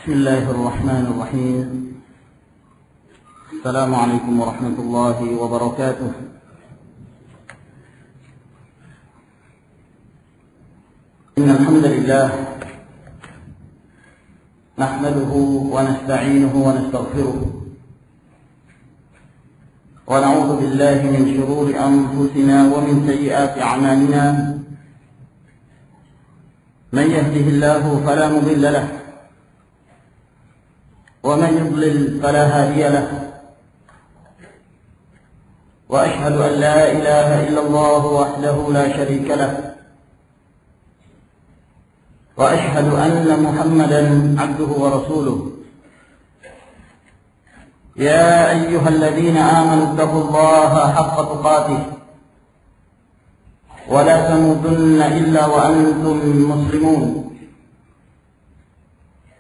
بسم الله الرحمن الرحيم. السلام عليكم ورحمة الله وبركاته. إن الحمد لله نحمده ونستعينه ونستغفره ونعوذ بالله من شرور أنفسنا ومن سيئات أعمالنا. من يهده الله فلا مضل له ومن يضلل فلا هادي له، وأشهد أن لا إله إلا الله وحده لا شريك له، وأشهد أن محمدا عبده ورسوله. يا أيها الذين آمنوا اتقوا الله حق تقاته ولا تموتن إلا وأنتم مسلمون.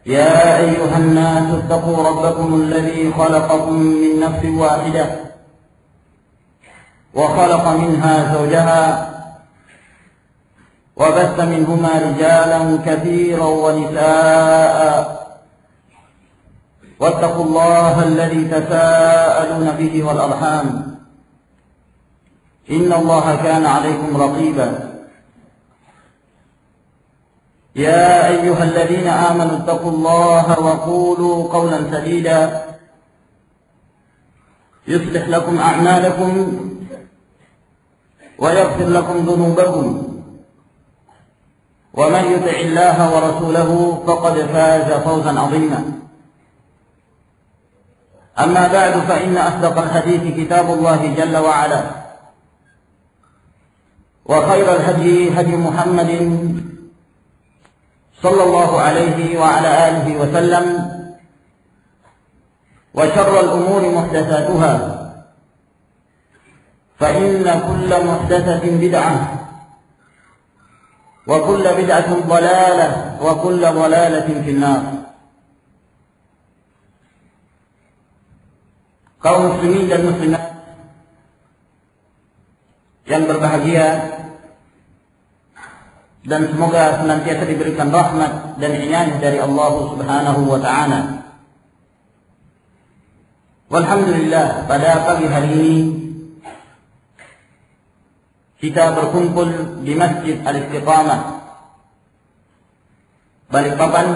يا أيها الناس اتقوا ربكم الذي خلقكم من نفس واحدة وخلق منها زوجها وبث منهما رجالا كثيرا ونساء، واتقوا الله الذي تساءلون به والأرحام إن الله كان عليكم رقيبا. يا أيها الذين آمنوا اتقوا الله وقولوا قولا سديدا يصلح لكم أعمالكم ويغفر لكم ذنوبكم، ومن يطع الله ورسوله فقد فاز فوزا عظيما. أما بعد، فإن أصدق الحديث كتاب الله جل وعلا، وخير الهدي هدي محمد صلى الله عليه وعلى آله وسلم، وشر الأمور محدثاتها، فإن كل محدثة بدعة، وكل بدعة ضلالة، وكل ضلالة في النار. Kaum muslimin dan muslimat yang berbahagia, dan semoga senantiasa diberikan rahmat dan inayah dari Allah Subhanahu wa ta'ala. Walhamdulillah, pada pagi hari ini kita berkumpul di Masjid Al-Istiqamah Balikpapan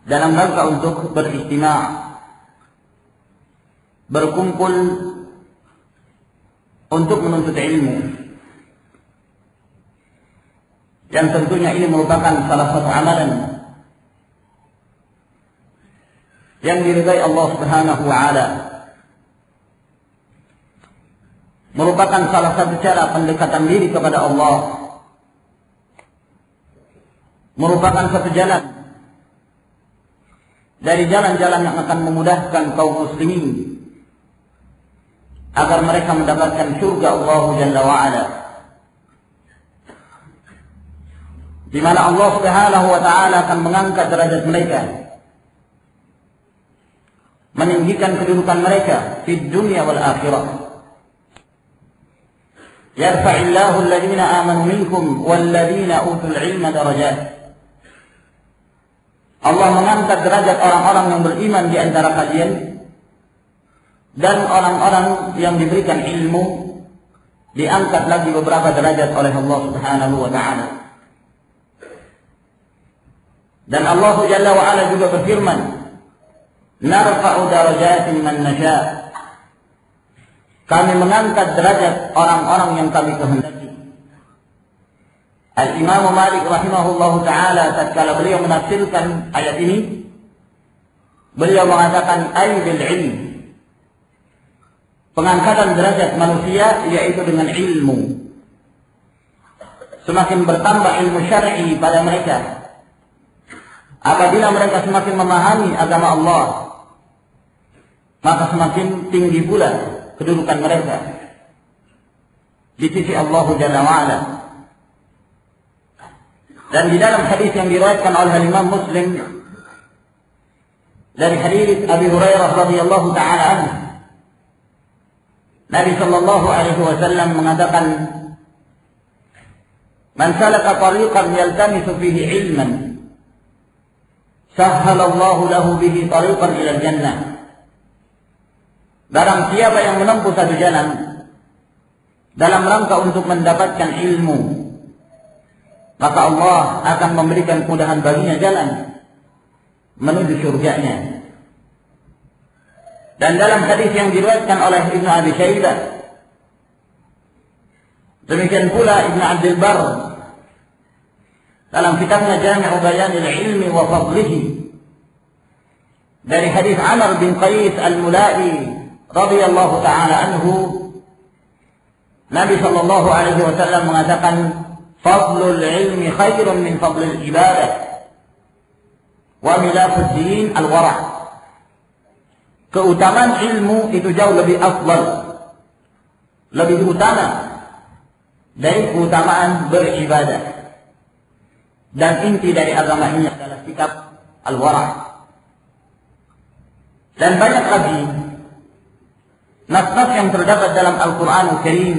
dalam rangka untuk beristima', berkumpul untuk menuntut ilmu, yang tentunya ini merupakan salah satu amalan yang diridai Allah Subhanahu wa ta'ala, merupakan salah satu cara pendekatan diri kepada Allah, merupakan satu jalan dari jalan-jalan yang akan memudahkan kaum muslimin agar mereka mendapatkan surga Allah Jalla wa'ala, di mana Allah Subhanahu wa ta'ala akan mengangkat derajat mereka, meninggikan kedudukan mereka di dunia wal akhirah. Yarfa'illahu alladhina amanu minkum walladhina utul ilma darajat. Allah mengangkat derajat orang-orang yang beriman di antara kalian dan orang-orang yang diberikan ilmu, diangkat lagi beberapa derajat oleh Allah Subhanahu wa ta'ala. Dan Allah Jalla wa'ala juga berfirman, narfa'u darajatin man nasha', kami mengangkat derajat orang-orang yang kami kehendaki. Al-Imam Malik rahimahullahu ta'ala tatkala beliau menafsirkan ayat ini, beliau mengatakan ay bil ilm, pengangkatan derajat manusia yaitu dengan ilmu. Semakin bertambah ilmu syar'i pada mereka, apabila mereka semakin memahami agama Allah, maka semakin tinggi pula kedudukan mereka di sisi Allah Jalla wa'ala. Dan di dalam hadis yang diriwayatkan oleh Imam Muslim dari hadis Abi Hurairah radhiyallahu ta'ala anhu, Nabi sallallahu alaihi wasallam mengatakan, man salaka tariqan yaltamisu fihi ilman sahhalallahu lahu bihi tariqan ila jannah. Barang siapa yang menempuh satu jalan dalam rangka untuk mendapatkan ilmu, maka Allah akan memberikan kemudahan baginya jalan menuju surganya. Dan dalam hadis yang diriwayatkan oleh Ibnu Abi Syaibah, demikian pula Ibnu Abdul Barr dalam kitabnya Jami' Bayanil Ilmi wa Fadlihi, dari hadis Amr bin Qais Al-Mula'i radhiyallahu taala anhu, Nabi sallallahu alaihi wasallam mengatakan, fadlul ilmi khairun min fadlil ibadah wa milafud din al-wara'. Keutamaan ilmu itu jauh lebih afdal, lebih utama dari keutamaan beribadah. Dan inti dari agama ini adalah sikap al-wara'. Dan banyak lagi nas-nas yang terdapat dalam Al-Quranul Karim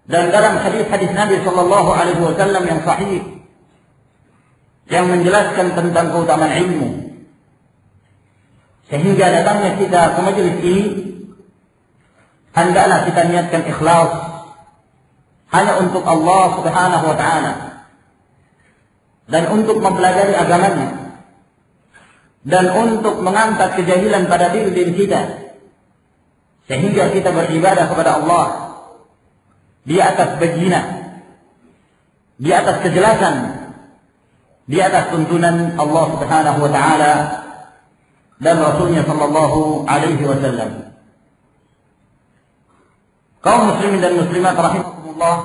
dan dalam hadis-hadis Nabi sallallahu alaihi wasallam yang sahih yang menjelaskan tentang keutamaan ilmu. Sehingga datangnya kita ke majelis ini, hendaklah kita niatkan ikhlas hanya untuk Allah Subhanahu wa taala dan untuk mempelajari agamanya dan untuk mengangkat kejahilan pada diri kita, sehingga kita beribadah kepada Allah di atas bayyinah, di atas kejelasan, di atas tuntunan Allah Subhanahu wa taala dan Rasulnya sallallahu alaihi wasallam. Kaum muslimin dan muslimat rahimakumullah,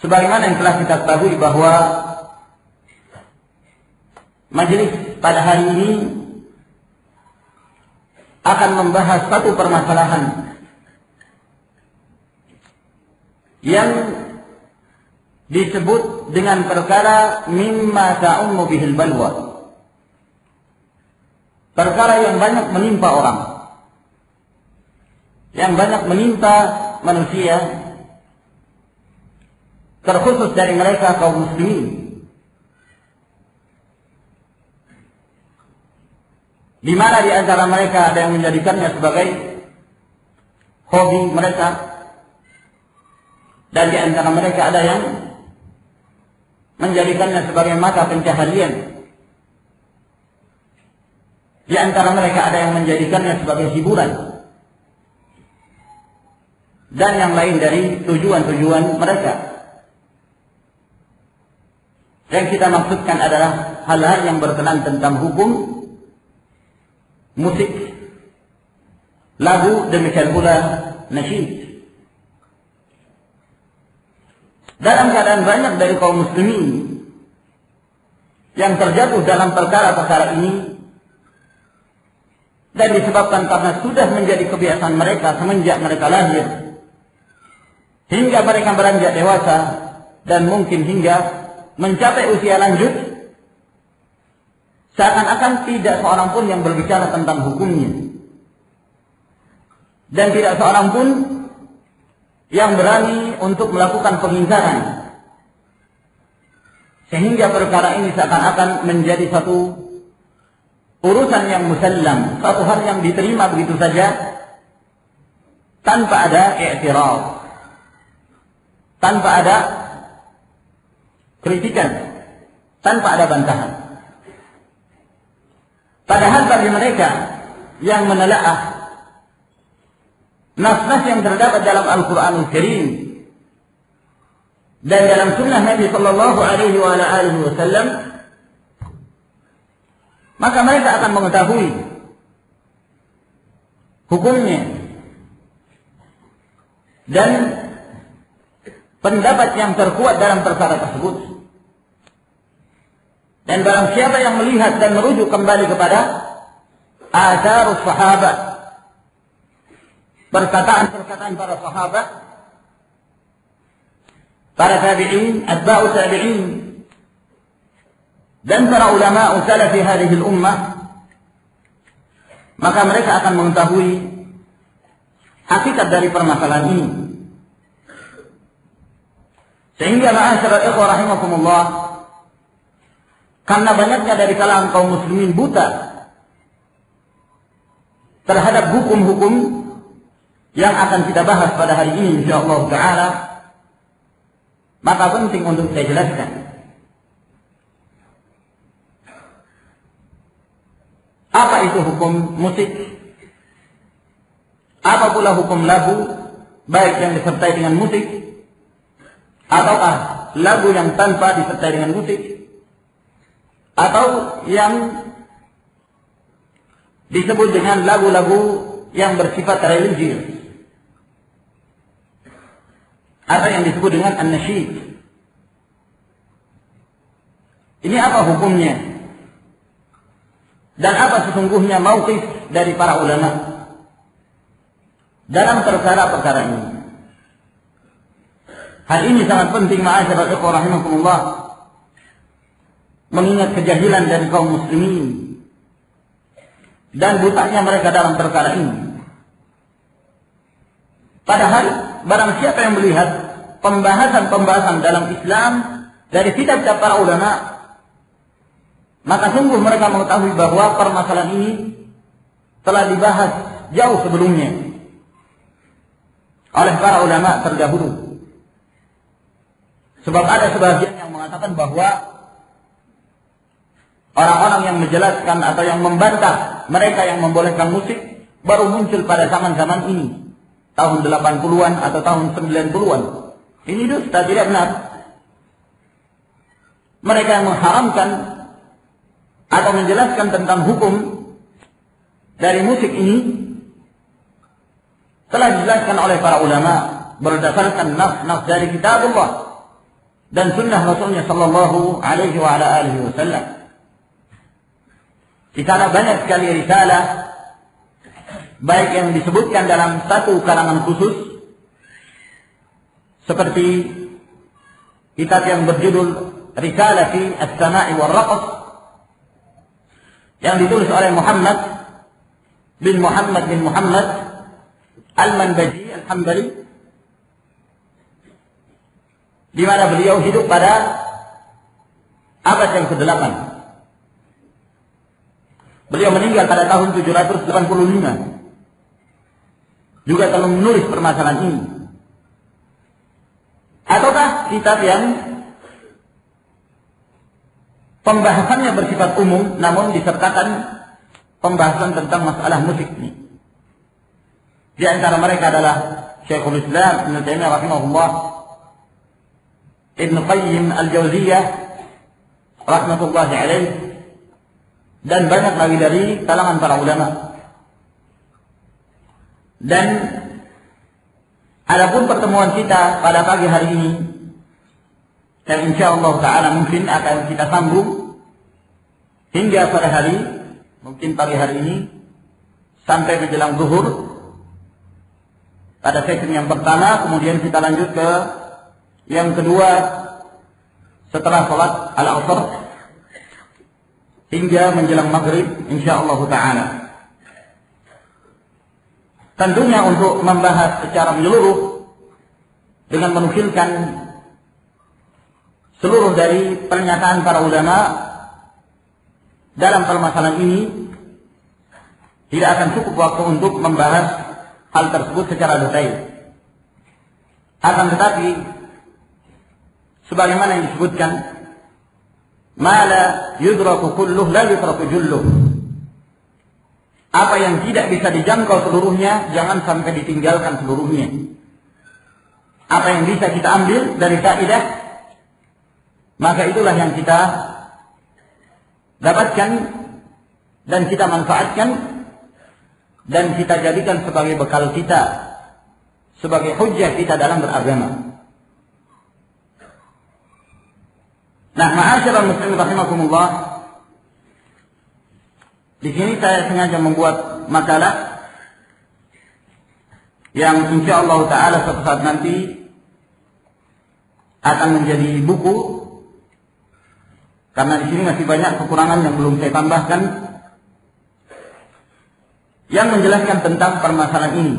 sebagaimana yang telah kita ketahui bahwa majelis pada hari ini akan membahas satu permasalahan yang disebut dengan perkara mimma ta'ummu bihil balwa, perkara yang banyak menimpa orang, yang banyak menimpa manusia, terkhusus dari mereka kaum muslimin, di mana di antara mereka ada yang menjadikannya sebagai hobi mereka, dan di antara mereka ada yang menjadikannya sebagai mata pencaharian. Di antara mereka ada yang menjadikannya sebagai hiburan, dan yang lain dari tujuan-tujuan mereka. Yang kita maksudkan adalah hal-hal yang berkenaan tentang hukum, musik, lagu, demikian pula nasyid. Dalam keadaan banyak dari kaum muslimin yang terjatuh dalam perkara-perkara ini, dan disebabkan karena sudah menjadi kebiasaan mereka semenjak mereka lahir hingga mereka beranjak dewasa dan mungkin hingga mencapai usia lanjut, seakan-akan tidak seorang pun yang berbicara tentang hukumnya, dan tidak seorang pun yang berani untuk melakukan pengingkaran, sehingga perkara ini seakan-akan menjadi satu urusan yang musallam, satu hal yang diterima begitu saja tanpa ada i'tiraf, tanpa ada kritikan, tanpa ada bantahan. Padahal bagi mereka yang menelaah nas-nas yang terdapat dalam Al-Quranul Karim dan dalam sunnah Nabi sallallahu alaihi wasallam, maka mereka akan mengetahui hukumnya dan pendapat yang terkuat dalam perkara tersebut. Dan barang siapa yang melihat dan merujuk kembali kepada atharus sahabat, perkataan-perkataan para sahabat, para tabi'in, atba'u tabi'in, dan para ulama salafi hadhihi al-ummah, maka mereka akan mengetahui hakikat dari permasalahan ini. Sehingga ma'asyiral ikhwah rahimakumullah, Karena banyaknya dari kalangan kaum muslimin buta terhadap hukum-hukum yang akan kita bahas pada hari ini insyaallah taala, maka penting untuk saya jelaskan. Apa itu hukum musik? Apa pula hukum lagu, baik yang disertai dengan musik ataukah lagu yang tanpa disertai dengan musik, atau yang disebut dengan lagu-lagu yang bersifat religius, atau yang disebut dengan an-nasyid. Ini apa hukumnya? Dan apa sesungguhnya mauqif dari para ulama dalam perkara-perkara ini? Hal ini sangat penting ma'asyiral ikhwah rahimakumullah, mengingat kejahilan dari kaum muslimin dan butanya mereka dalam perkara ini. Padahal barang siapa yang melihat pembahasan-pembahasan dalam Islam dari kitab-kitab para ulama, maka sungguh mereka mengetahui bahwa permasalahan ini telah dibahas jauh sebelumnya oleh para ulama terdahulu. Sebab ada sebagian yang mengatakan bahwa orang-orang yang menjelaskan atau yang membantah mereka yang membolehkan musik baru muncul pada zaman-zaman ini, tahun 80-an atau tahun 90-an. Ini dusta, tidak benar. Mereka yang mengharamkan atau menjelaskan tentang hukum dari musik ini telah dijelaskan oleh para ulama berdasarkan nas-nas dari kitabullah dan sunnah Rasulnya sallallahu alaihi wa ala alihi wasallam. Di sana banyak sekali risalah, baik yang disebutkan dalam satu kalangan khusus, seperti kitab yang berjudul Risalah fi As-Sama'i wal Raqs, yang ditulis oleh Muhammad bin Muhammad Al-Manbaji Al-Hambali, di mana beliau hidup pada abad yang ke-8. Beliau meninggal pada tahun 785. Juga telah menulis permasalahan ini. Ataukah kitab yang pembahasannya bersifat umum namun disertakan pembahasan tentang masalah musik ini. Di antara mereka adalah Syekhul Islam Ibnu Taimiyah rahimahullah, Ibnu Qayyim Al-Jauziyah rahmatullahi alaih, dan banyak lagi dari kalangan para ulama. Dan adapun pertemuan kita pada pagi hari ini, dan insyaallah taala mungkin akan kita sambung hingga sore hari, mungkin pagi hari ini sampai menjelang zuhur pada sesi yang pertama, kemudian kita lanjut ke yang kedua setelah salat al-asr hingga menjelang maghrib insyaallah taala. Tentunya untuk membahas secara menyeluruh dengan menukilkan seluruh dari pernyataan para ulama dalam permasalahan ini, tidak akan cukup waktu untuk membahas hal tersebut secara detail. Akan tetapi sebagaimana yang disebutkan, ma la yudraku kulluh la yutraku julluh. Apa yang tidak bisa dijangkau seluruhnya jangan sampai ditinggalkan seluruhnya. Apa yang bisa kita ambil dari kaidah, maka itulah yang kita dapatkan dan kita manfaatkan dan kita jadikan sebagai bekal kita, sebagai hujjah kita dalam beragama. Nah, ma'asyiral muslimin rahimakumullah, di sini saya sengaja membuat makalah yang insyaallah taala suatu saat nanti akan menjadi buku, karena di sini masih banyak kekurangan yang belum saya tambahkan, yang menjelaskan tentang permasalahan ini.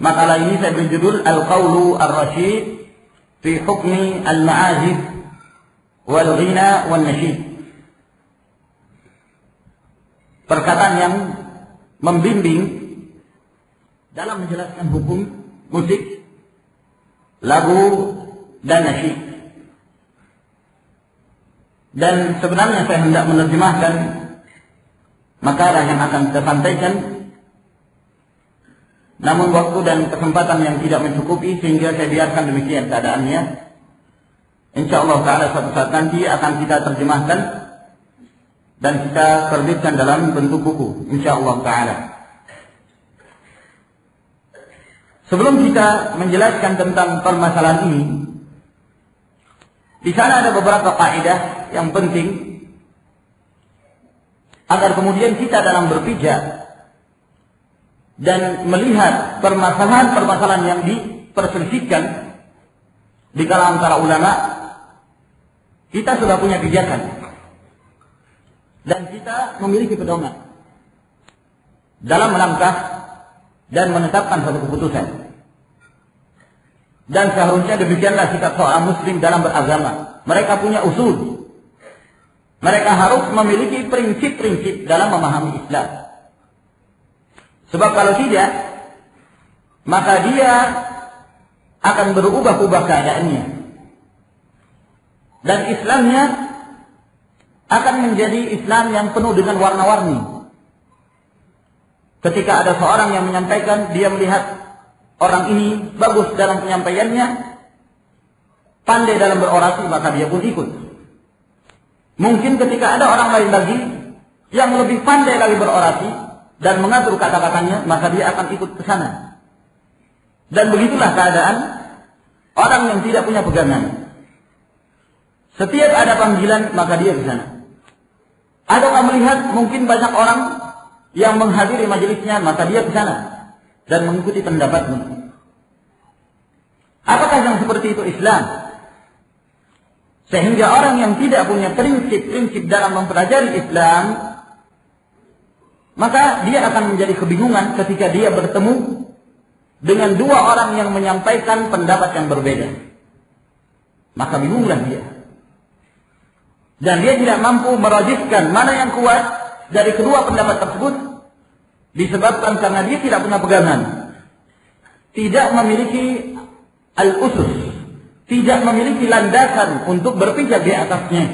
Makalah ini saya beri judul Al-Qawlu Ar-Rasyid fi Hukmi Al-Ma'azib wal ghina wan nasyid. Perkataan yang membimbing dalam menjelaskan hukum musik, lagu dan nasyid. Dan sebenarnya saya hendak menerjemahkan makalah yang akan kita sampaikan, namun waktu dan kesempatan yang tidak mencukupi sehingga saya biarkan demikian keadaannya. Insyaallah taala suatu saat nanti akan kita terjemahkan dan kita terbitkan dalam bentuk buku, insyaallah taala. Sebelum kita menjelaskan tentang permasalahan ini, di sana ada beberapa kaidah yang penting agar kemudian kita dalam berpijak dan melihat permasalahan-permasalahan yang diperselisihkan di kalangan para ulama, kita sudah punya pijakan dan kita memiliki pedoman dalam melangkah dan menetapkan suatu keputusan. Dan seharusnya demikianlah sikap seorang muslim dalam beragama. Mereka punya usul. Mereka harus memiliki prinsip-prinsip dalam memahami Islam. Sebab kalau tidak, maka dia akan berubah-ubah keadaannya. Dan Islamnya akan menjadi Islam yang penuh dengan warna-warni. Ketika ada seorang yang menyampaikan, dia melihat orang ini bagus dalam penyampaiannya, pandai dalam berorasi, maka dia pun ikut. Mungkin ketika ada orang lain lagi yang lebih pandai lagi berorasi dan mengatur kata-katanya, maka dia akan ikut ke sana. Dan begitulah keadaan orang yang tidak punya pegangan. Setiap ada panggilan, maka dia ke sana. Adakah melihat mungkin banyak orang yang menghadiri majelisnya, maka dia ke sana dan mengikuti pendapatnya. Apakah yang seperti itu Islam? Sehingga orang yang tidak punya prinsip-prinsip dalam mempelajari Islam, maka dia akan menjadi kebingungan ketika dia bertemu dengan dua orang yang menyampaikan pendapat yang berbeda. Maka bingunglah dia. Dan dia tidak mampu merajihkan mana yang kuat dari kedua pendapat tersebut, disebabkan karena dia tidak punya pegangan, tidak memiliki al-usus, tidak memiliki landasan untuk berpijak di atasnya.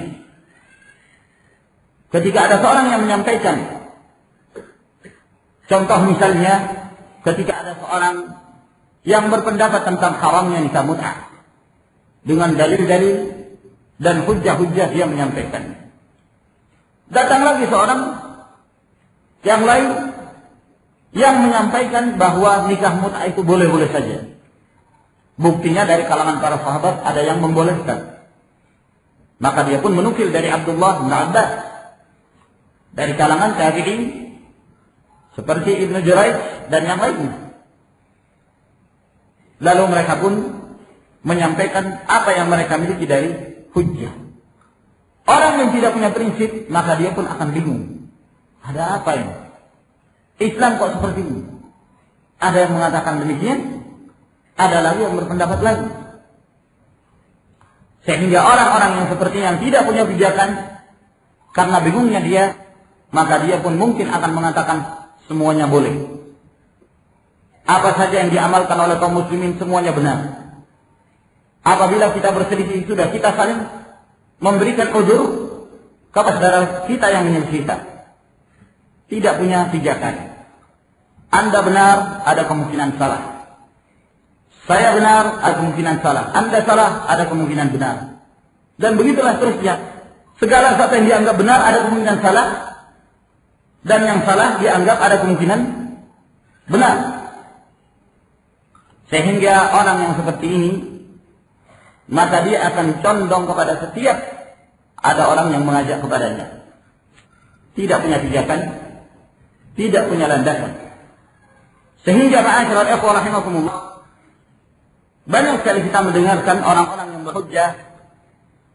Ketika ada seorang yang menyampaikan, contoh misalnya, ketika ada seorang yang berpendapat tentang haramnya nikah mut'ah dengan dalil-dalil dan hujjah-hujjah dia menyampaikan. Datang lagi seorang yang lain yang menyampaikan bahwa nikah mut'ah itu boleh-boleh saja. Buktinya dari kalangan para sahabat ada yang membolehkan. Maka dia pun menukil dari Abdullah bin Abbas. Dari kalangan tabi'in seperti Ibnu Jurayj dan yang lainnya. Lalu mereka pun menyampaikan apa yang mereka miliki dari hujjah. Orang yang tidak punya prinsip, maka dia pun akan bingung. Ada apa ini? Islam kok seperti ini? Ada yang mengatakan demikian, ada lagi yang berpendapat lain. Sehingga orang-orang yang seperti yang tidak punya pijakan, karena bingungnya dia, maka dia pun mungkin akan mengatakan semuanya boleh. Apa saja yang diamalkan oleh kaum muslimin semuanya benar. Apabila kita berselisih sudah kita saling memberikan uzur kepada saudara kita yang menyelisih kita. Tidak punya pijakan. Anda benar, ada kemungkinan salah. Saya benar, ada kemungkinan salah. Anda salah, ada kemungkinan benar. Dan begitulah terusnya. Segala sesuatu yang dianggap benar ada kemungkinan salah, dan yang salah dianggap ada kemungkinan benar. Sehingga orang yang seperti ini, maka dia akan condong kepada setiap ada orang yang mengajak kepadanya. Tidak punya pijakan, tidak punya landasan. Sehingga ma'asyiral ikhwah rahimakumullah, banyak sekali kita mendengarkan orang-orang yang berhujjah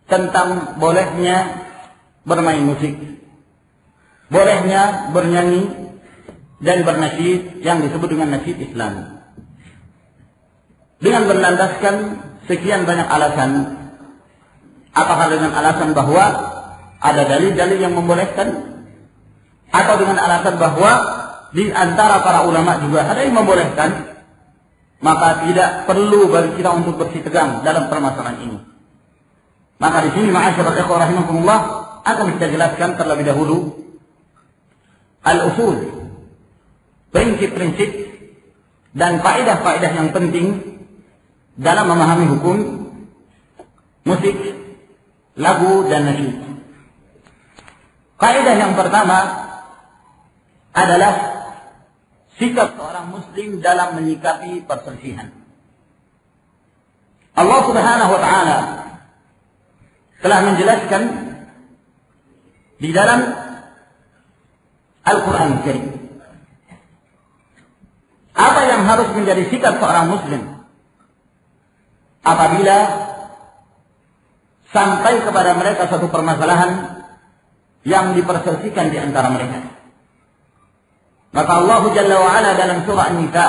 tentang bolehnya bermain musik, bolehnya bernyanyi dan bernasyid yang disebut dengan nasyid Islam, dengan berlandaskan sekian banyak alasan. Apakah dengan alasan bahwa ada dalil-dalil yang membolehkan, atau dengan alasan bahwa di antara para ulama juga ada yang membolehkan, maka tidak perlu bagi kita untuk bersitegang dalam permasalahan ini. Maka di sini ma'asyiral ikhwah rahimakumullah akan kita jelaskan terlebih dahulu al-usul, prinsip-prinsip dan faedah-faedah yang penting dalam memahami hukum musik, lagu dan nasyid. Faedah yang pertama adalah sikap seorang muslim dalam menyikapi perselisihan. Allah Subhanahu wa taala telah menjelaskan di dalam Al-Qur'an Al-Karim apa yang harus menjadi sikap seorang muslim apabila sampai kepada mereka suatu permasalahan yang diperselisihkan di antara mereka. Maka Allah Jalla wa Ala dalam surah An-Nisa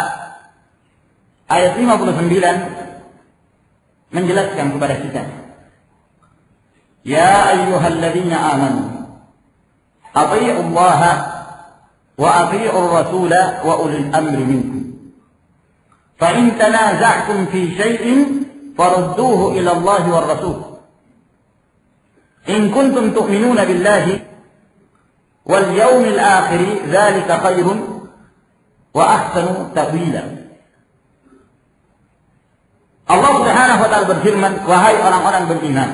ayat 59 menjelaskan kepada kita, Ya ayyuhalladzina amanu athi'u Allah wa athi'u ar-rasula wa ulil amri minkum. Fa in tanaza'tum fi syai'in farudduhu ila Allah war rasul. In kuntum tu'minuna billahi wal yawmil akhir dzalika khairun wa ahsanu ta'wila. Allah Subhanahu wa taala berfirman, wahai orang-orang beriman,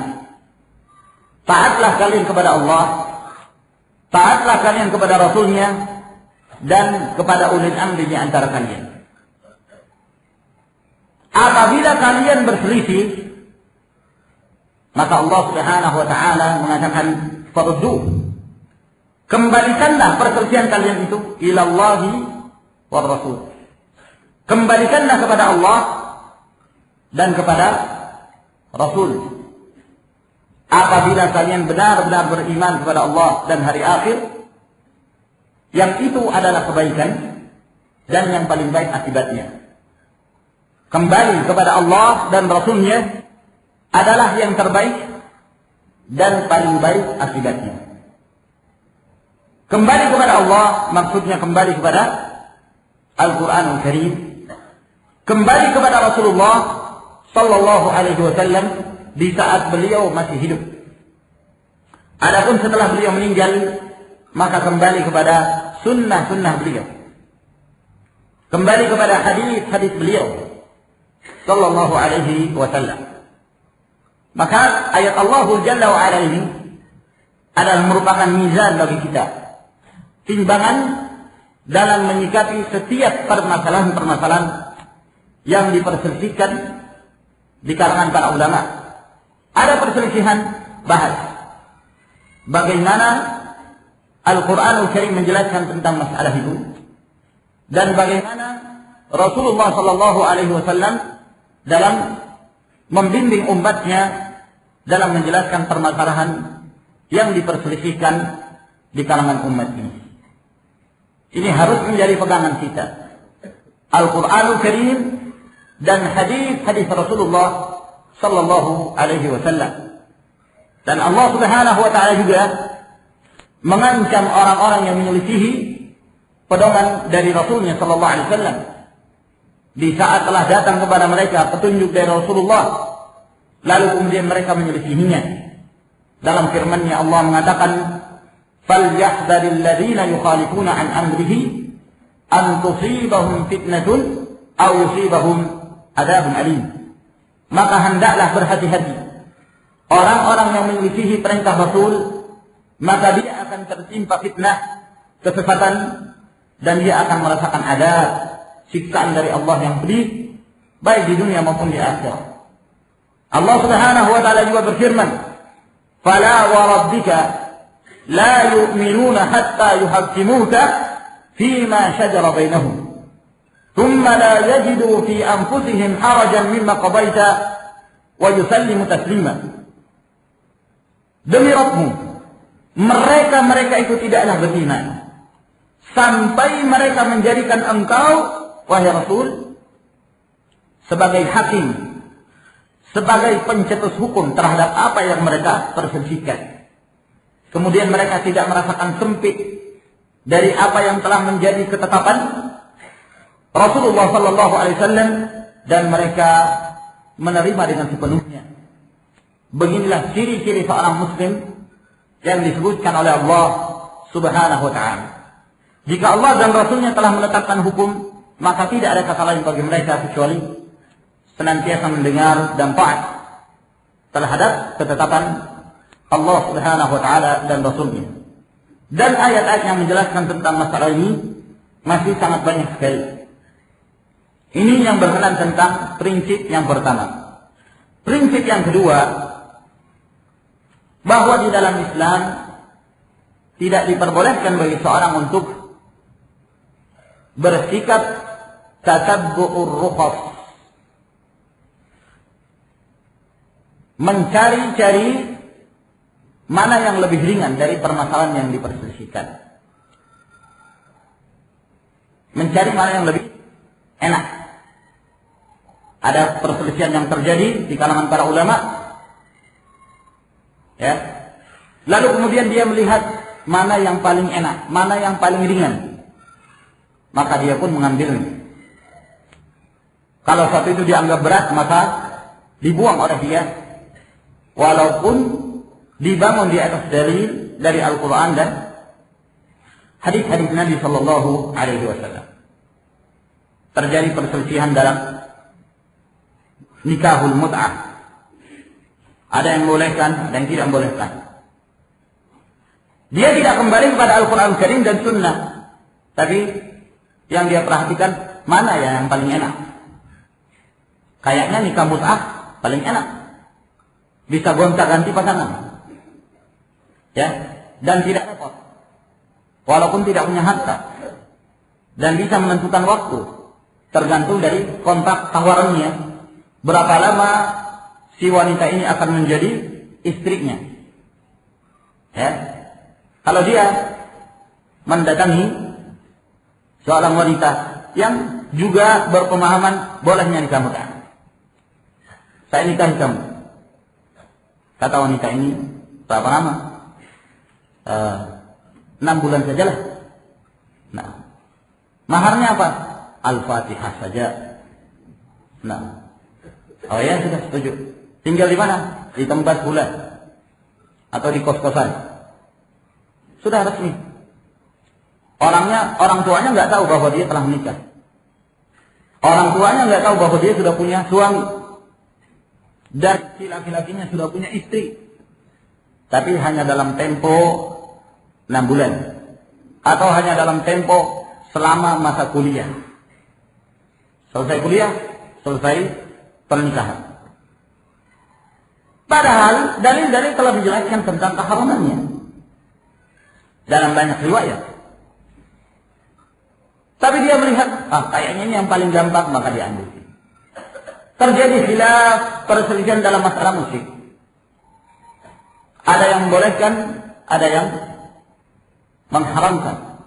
taatlah kalian kepada Allah, taatlah kalian kepada Rasulnya, dan kepada ulil amri di antara kalian. Apabila kalian berselisih, maka Allah Subhanahu wa taala mengatakan, faruddu, kembalikanlah perselisihan kalian itu ilallahi war rasul. Kembalikanlah kepada Allah dan kepada Rasul. Apabila kalian benar-benar beriman kepada Allah dan hari akhir, yang itu adalah kebaikan dan yang paling baik akibatnya. Kembali kepada Allah dan Rasulnya adalah yang terbaik dan paling baik akibatnya. Kembali kepada Allah maksudnya kembali kepada Al-Quran Al-Karim, kembali kepada Rasulullah Sallallahu Alaihi Wasallam di saat beliau masih hidup. Adapun setelah beliau meninggal, maka kembali kepada sunnah-sunnah beliau, kembali kepada hadis-hadis beliau Sallallahu Alaihi Wasallam. Maka ayat Allah Jalla wa Ala ini adalah merupakan mizan bagi kita, timbangan dalam menyikapi setiap permasalahan-permasalahan yang diperselisihkan di kalangan para ulama. Ada perselisihan, bahas bagaimana Al-Quran Al-Karim menjelaskan tentang masalah itu, dan bagaimana Rasulullah Sallallahu Alaihi Wasallam dalam membimbing umatnya dalam menjelaskan permasalahan yang diperselisihkan di kalangan umat ini. Ini harus menjadi pegangan kita, Al-Quranul Karim dan hadis-hadis Rasulullah Sallallahu Alaihi Wasallam. Dan Allah Subhanahu Wa Taala juga mengancam orang-orang yang menyelisihi pedoman dari Rasulnya Sallallahu Alaihi Wasallam di saat telah datang kepada mereka petunjuk dari Rasulullah, lalu kemudian mereka menyelisihinya. Dalam firman-Nya Allah mengatakan, فَلْيَحْذَرِ الَّذِينَ يُخَالِفُونَ عَنْ أَمْرِهِ أَنْ تُصِيبَهُمْ فِتْنَةٌ أَوْ يُصِيبَهُمْ عَذَابٌ أَلِيمٌ. Maka hendaklah berhati-hati orang-orang yang menyelisihi perintah Rasul, maka dia akan tertimpa fitnah, kesesatan, dan dia akan merasakan adab, siksaan dari Allah yang pedih, baik di dunia maupun di akhirat. Allah Subhanahu wa taala juga berfirman, "Fala wa rabbika la yu'minuna hatta yuhaqqimuka fima shajara bainahum, thumma la yajidu fi anfusihim harajan mimma qadaita wa yusallimu taslima." Demi Rabbmu, mereka itu tidaklah beriman sampai mereka menjadikan engkau, wahai Rasul, sebagai hakim, sebagai pencetus hukum terhadap apa yang mereka perselisihkan. Kemudian mereka tidak merasakan sempit dari apa yang telah menjadi ketetapan Rasulullah sallallahu alaihi wasallam dan mereka menerima dengan sepenuhnya. Beginilah ciri-ciri seorang muslim yang disebutkan oleh Allah Subhanahu wa taala. Jika Allah dan Rasulnya telah menetapkan hukum, maka tidak ada kata lain bagi mereka kecuali senantiasa mendengar dan taat terhadap ketetapan Allah Subhanahu wa taala dan Rasulnya. Dan ayat-ayat yang menjelaskan tentang masalah ini masih sangat banyak sekali. Ini yang berkenaan tentang prinsip yang pertama. Prinsip yang kedua, bahwa di dalam Islam tidak diperbolehkan bagi seorang untuk bersikap tatabbu'ur rukhas, mencari-cari mana yang lebih ringan dari permasalahan yang diperselisihkan, mencari mana yang lebih enak. Ada perselisihan yang terjadi di kalangan para ulama, ya. Lalu kemudian dia melihat mana yang paling enak, mana yang paling ringan, maka dia pun mengambilnya. Kalau satu itu dianggap berat, maka dibuang oleh dia, walaupun dibangun di atas dari Al-Quran dan hadis-hadis Nabi Sallallahu Alaihi Wasallam. Terjadi perselisihan dalam nikahul mut'ah. Ada yang membolehkan, ada yang tidak membolehkan. Dia tidak kembali kepada Al-Quran Karim dan Sunnah, tapi yang dia perhatikan mana yang paling enak. Kayaknya nikah mut'ah paling enak, bisa gonta-ganti pasangan, ya, dan tidak repot, walaupun tidak punya harta, dan bisa menentukan waktu, tergantung dari kontrak tawarannya. Berapa lama si wanita ini akan menjadi istrinya? Ya, kalau dia mendatangi seorang wanita yang juga berpemahaman bolehnya nikah mut'ah, saya nikahi kamu. Kata wanita ini, berapa lama? 6 bulan sajalah. Nah, maharnya apa? Al-Fatihah saja. Nah, oh ya, sudah setuju. Tinggal di mana? Di tempat bulan atau di kos-kosan. Sudah resmi. Orang tuanya nggak tahu bahwa dia telah menikah. Orang tuanya nggak tahu bahwa dia sudah punya suami dan si laki-lakinya sudah punya istri. Tapi hanya dalam tempo 6 bulan atau hanya dalam tempo selama masa kuliah. Selesai kuliah, selesai pernikahan. Padahal dalil-dalil telah dijelaskan tentang keharamannya dalam banyak riwayat. Tapi dia melihat, kayaknya ini yang paling gampang, maka diambil. Terjadi khilaf, perselisihan dalam masalah musik. Ada yang membolehkan, ada yang mengharamkan.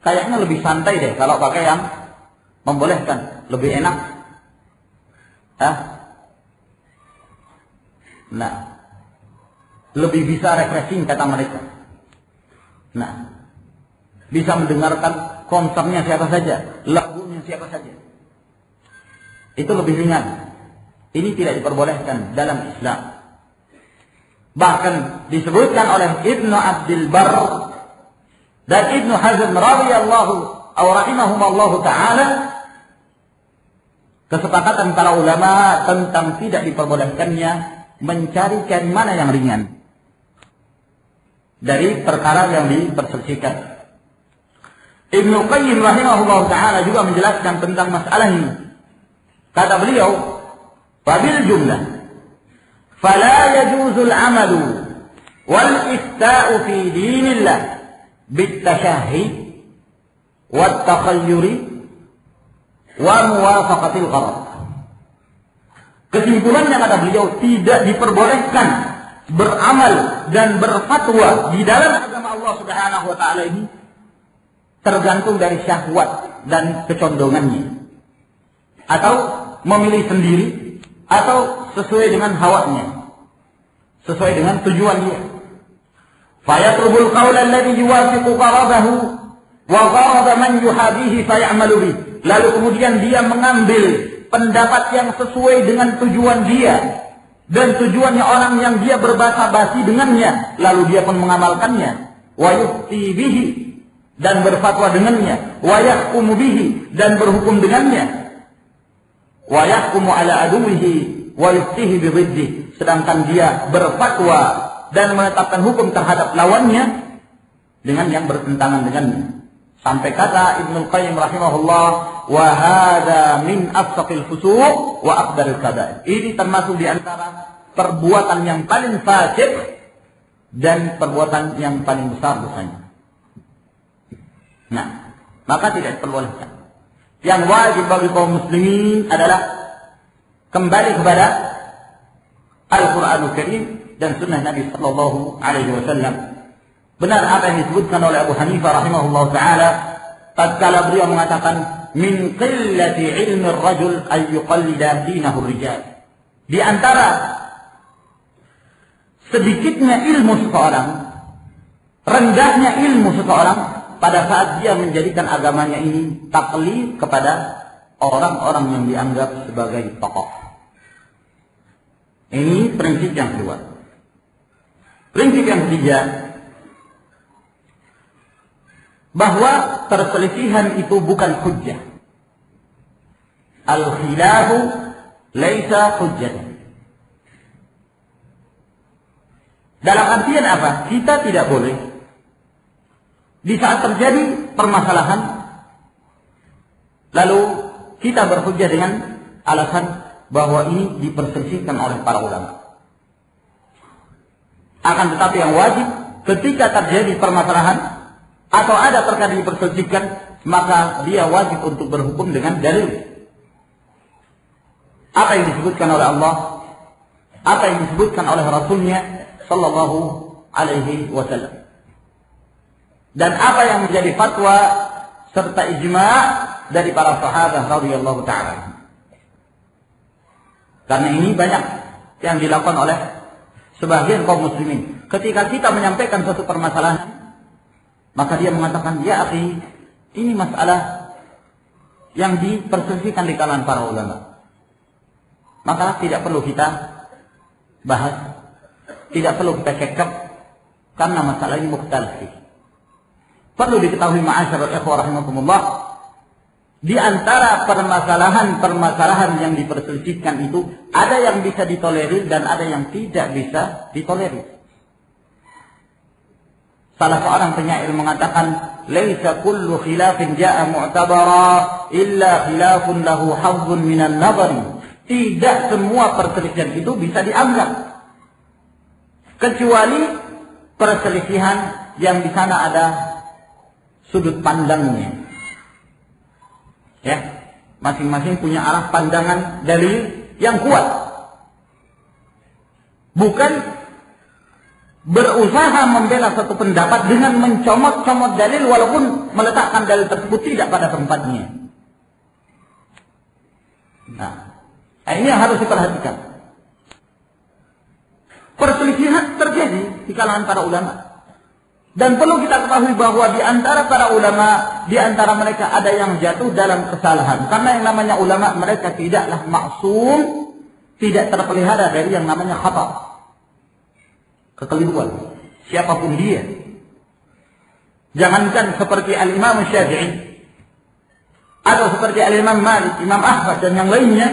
Kayaknya lebih santai deh kalau pakai yang membolehkan, lebih enak. Nah, lebih bisa refreshing kata mereka. Nah, bisa mendengarkan konsernya siapa saja, lagunya siapa saja. Itu lebih ringan. Ini tidak diperbolehkan dalam Islam. Bahkan disebutkan oleh Ibnu Abdul Barr dan Ibnu Hazm radhiyallahu aw rahimahumallahu taala, kesepakatan para ulama tentang tidak diperbolehkannya mencari-cari mana yang ringan dari perkara yang diperselisihkan. Ibnu Qayyim rahimahullah ta'ala juga menjelaskan tentang masalah ini. Kata beliau, wabil jumlah fala yajuzul amalu wal ifta'u fi dinillah bitasyahi wat takhayyuri wa muwafaqatil gharad. Kesimpulannya, kata beliau, tidak diperbolehkan beramal dan berfatwa di dalam agama Allah Subhanahu wa taala ini tergantung dari syahwat dan kecondongannya, atau memilih sendiri atau sesuai dengan hawanya, sesuai dengan tujuan dia. Fayatlubul qawla alladhi yuwafiqu qaradahu wa qarada man yuhabihi fayamalu bih. Lalu kemudian dia mengambil pendapat yang sesuai dengan tujuan dia dan tujuannya orang yang dia berbasa-basi dengannya, lalu dia pun mengamalkannya. Wa yufti bihi, dan berfatwa dengannya. Wa yahkumu bihi, dan berhukum dengannya. Wa yahkumu ala aduwihi wa yuftihi bididdi, sedangkan dia berfatwa dan menetapkan hukum terhadap lawannya dengan yang bertentangan dengannya. Sampai kata Ibnu Qayyim rahimahullah, wa hadza min afsaqil fusuq wa aqdaril kabair. Ini termasuk di antara perbuatan yang paling fasik dan perbuatan yang paling besar dosanya. Nah, maka tidak diperbolehkan. Yang wajib bagi kaum muslimin adalah kembali kepada Al-Qur'anul Karim dan sunnah Nabi sallallahu alaihi wasallam. Benar apa yang disebutkan oleh Abu Hanifah rahimahullah taala tatkala beliau mengatakan min qillati ilmi ar-rajul ay yuqallida dinahu ar-rijal. Di antara sedikitnya ilmu seseorang, rendahnya ilmu seseorang pada saat dia menjadikan agamanya ini taklid kepada orang-orang yang dianggap sebagai tokoh. Ini prinsip yang kedua. Prinsip yang ketiga, bahwa perselisihan itu bukan hujjah. Al-khilafu laisa hujjah. Dalam artian apa? Kita tidak boleh di saat terjadi permasalahan lalu kita berhujjah dengan alasan bahwa ini diperselisihkan oleh para ulama. Akan tetapi yang wajib ketika terjadi permasalahan atau ada perkara diperselisihkan, maka dia wajib untuk berhukum dengan dalil. Apa yang disebutkan oleh Allah, apa yang disebutkan oleh Rasulnya sallallahu alaihi wasallam. Dan apa yang menjadi fatwa serta ijma' dari para sahabat radhiyallahu ta'ala. Karena ini banyak yang dilakukan oleh sebagian kaum muslimin. Ketika kita menyampaikan suatu permasalahan, maka dia mengatakan, ya akhi, ini masalah yang diperselisihkan di kalangan para ulama. Maka tidak perlu kita bahas, tidak perlu kita cekap, karena masalah ini mukhtalif. Perlu diketahui ma'asyiral ikhwah rahimakumullah, di antara permasalahan-permasalahan yang diperselisihkan itu, ada yang bisa ditolerir dan ada yang tidak bisa ditolerir. Salah seorang penyair mengatakan, "Laisa kullu khilafin jaa'a mu'tabara illa khilafun lahu hazzun minan nadhari." Tidak semua perselisihan itu bisa dianggap kecuali perselisihan yang di sana ada sudut pandangnya. Ya, masing-masing punya arah pandangan dalil yang kuat. Bukan berusaha membela satu pendapat dengan mencomot-comot dalil walaupun meletakkan dalil tersebut tidak pada tempatnya. Nah, ini yang harus diperhatikan. Perselisihan terjadi di kalangan para ulama. Dan perlu kita ketahui bahwa di antara para ulama, di antara mereka ada yang jatuh dalam kesalahan. Karena yang namanya ulama, mereka tidaklah maksum, tidak terpelihara dari yang namanya khata. Kekeliruan, siapapun dia. Jangankan seperti Al-Imam Syafi'i atau seperti Al-Imam Malik, Imam Ahmad dan yang lainnya,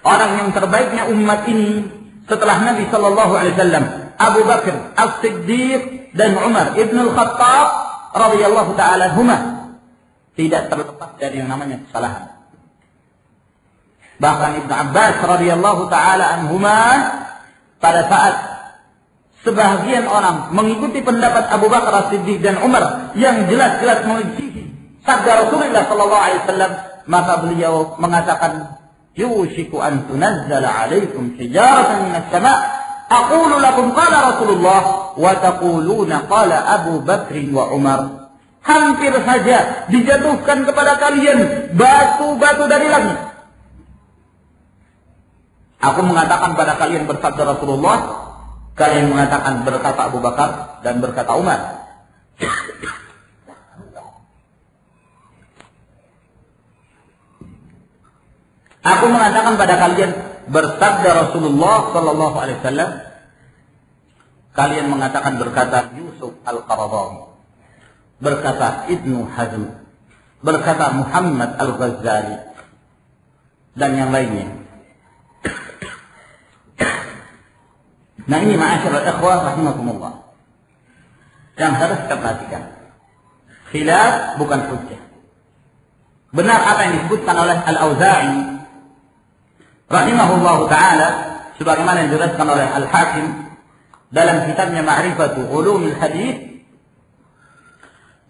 orang yang terbaiknya umat ini setelah Nabi sallallahu alaihi wasallam, Abu Bakar As-Siddiq dan Umar Ibn Al-Khattab radhiyallahu taala anhuma, tidak terlepas dari yang namanya kesalahan. Bahkan Ibnu Abbas radhiyallahu taala anhuma, pada saat sebagian orang mengikuti pendapat Abu Bakar As-Siddiq dan Umar yang jelas-jelas mengikuti sabda Rasulullah sallallahu alaihi wasallam, maka beliau mengatakan, "Yushiku an tunazzala 'alaikum hijaratan minas sama', aqulu lakum qala Rasulullah wa taquluna qala Abu Bakr wa Umar." Hampir saja dijatuhkan kepada kalian batu-batu dari langit. Aku mengatakan pada kalian bersabda Rasulullah, kalian mengatakan berkata Abu Bakar dan berkata Umar. Aku mengatakan pada kalian bersabda Rasulullah sallallahu alaihi wasallam, kalian mengatakan berkata Yusuf Al-Qaradawi, berkata Ibnu Hazm, berkata Muhammad Al-Ghazali dan yang lainnya. Nah ini ma'asyiral ikhwah rahimakumullah yang harus kita perhatikan. Khilaf bukan hujjah. Benar apa yang disebutkan oleh Al-Auza'i rahimahullah ta'ala sebagaimana yang dijelaskan oleh Al-Hakim dalam kitabnya Ma'rifatu Ulumil Hadis,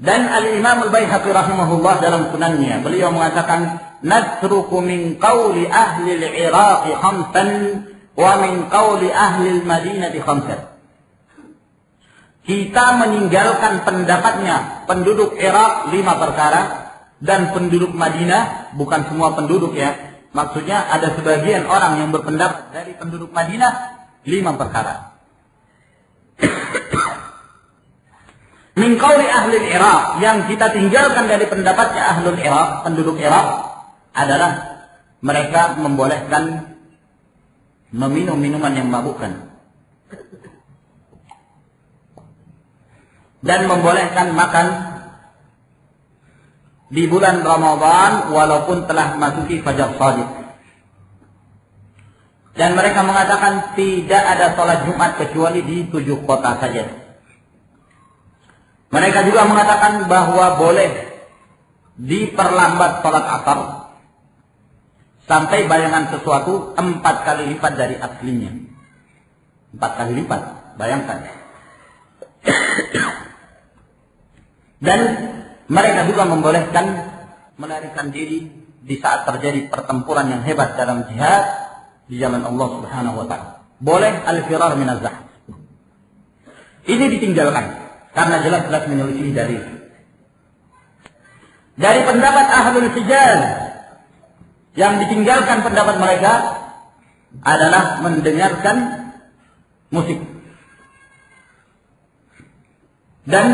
dan Al-Imam Al-Baihaqi rahimahullah dalam sunannya, beliau mengatakan natruku min qawli ahli al-Iraq khamsan wa min qawli ahli al-Madinah khamsan. Kita meninggalkan pendapatnya penduduk Irak 5 perkara, dan penduduk Madinah, bukan semua penduduk ya, maksudnya ada sebagian orang yang berpendapat dari penduduk Madinah 5 perkara. Min qawli ahli Irak, yang kita tinggalkan dari pendapatnya ahlul Irak, penduduk Irak, adalah mereka membolehkan meminum minuman yang memabukkan dan membolehkan makan di bulan Ramadan walaupun telah masuki fajar shadiq. Dan mereka mengatakan tidak ada sholat Jumat kecuali di 7 kota saja. Mereka juga mengatakan bahwa boleh diperlambat sholat asar sampai bayangan sesuatu 4 kali lipat dari aslinya. 4 kali lipat, bayangkan. Dan mereka juga membolehkan melarikan diri di saat terjadi pertempuran yang hebat dalam jihad di jalan Allah Subhanahu wa taala. Boleh al-firar min az-zahf. Ini ditinggalkan karena jelas-jelas menyelisih dari pendapat ahlul Hijaz. Yang ditinggalkan pendapat mereka adalah mendengarkan musik. Dan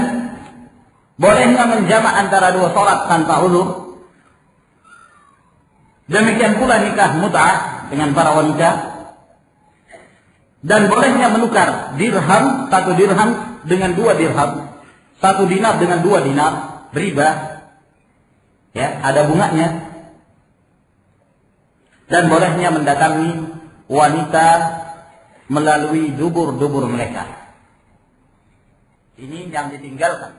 bolehnya menjamak antara 2 sholat tanpa uzur. Demikian pula nikah mut'ah dengan para wanita. Dan bolehnya menukar dirham, 1 dirham dengan 2 dirham, 1 dinar dengan 2 dinar, riba. Ya, ada bunganya. Dan bolehnya mendatangi wanita melalui dubur-dubur mereka. Ini yang ditinggalkan.